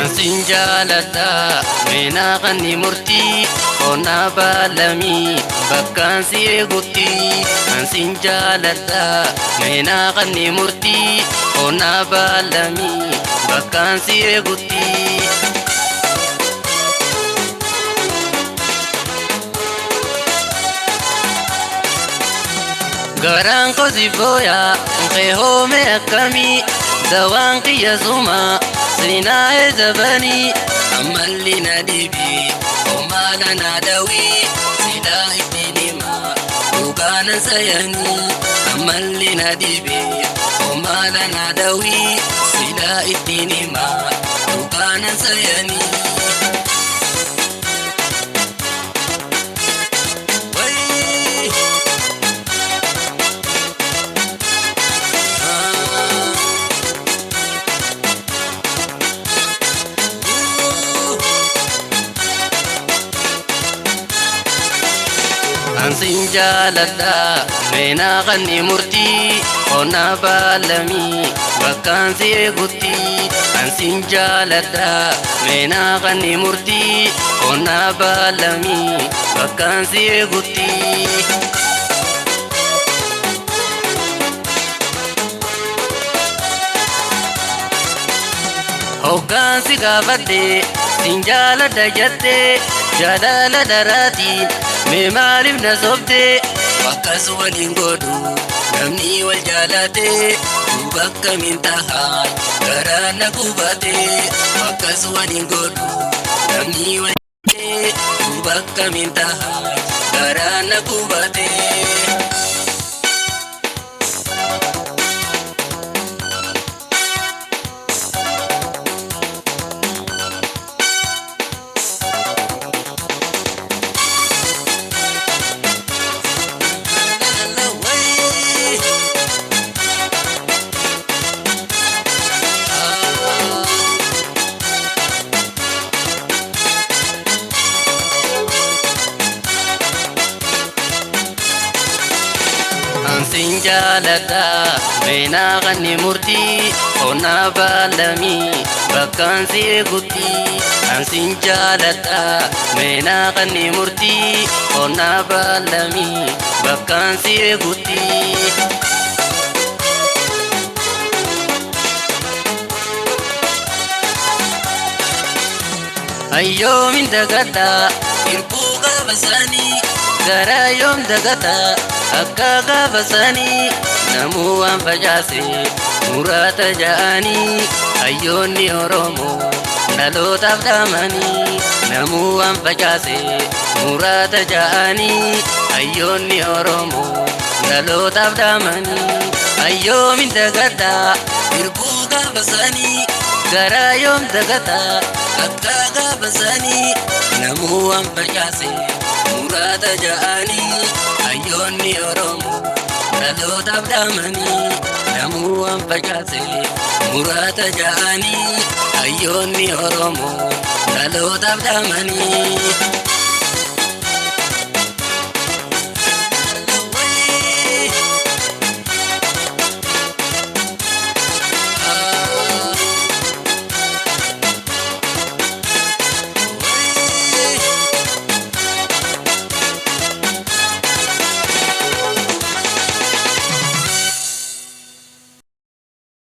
Ansinjaalata meena qanni murtii qonna baalamii bakkaan si eegutti. Ansinjaalata meena qanni murtii qonna baalamii bakkaan si eegutti. Garaan kosi booya nkee hoome akkamii dawaan kiyya suma sinaa eezabanii ammalli na dhibii homaala na dhawii silaa ittiin himaa dhugaanan sayanii ammalli na dhibii homaala na dhawii silaa ittiin himaa dhugaanan sayanii. Ansinjaalata meena qanni murtii qonna baalamii bakkaan si eegutti. Ansinjaalata meena qanni murtii qonna baalamii bakkaan si eegutti. Hoggaansi gaafadhe sinjaalata jettee jaalala daraatiin mee maaliif na sobdee bakkas waliin godhu namni wal jaalatee duuba akkamiin tahaa garaa na gubatee bakkas waliin godhu namni wal jaalatee duuba akkamiin tahaa garaa na gubatee. Ansinjaalata meena qanni murtii qonna baalamii bakkaan si eegutti. Ansinjaalata meena qanni murtii qonna baalamii bakkaan si eegutti. Ayyoomin dagadha hirbuu gaafasanii garaa yoom dagadha akka gaafasanii namuu waan facaase muraata ja'anii hayyoonni Oromoo dhalootaaf dhaamanii namuu waan facaase muraata ja'anii hayyoonni Oromoo dhalootaaf dhaamanii. Ayyoomin dagadha hirbuu gaafasanii garaa yoom dagadha akka gaafasanii namuu waan facaase muraata ja'anii hayyoonni Oromoo dhalootaaf dhaamanii namuu waan facaase muraata ja'anii hayyoonni Oromoo dhalootaaf dhaamanii.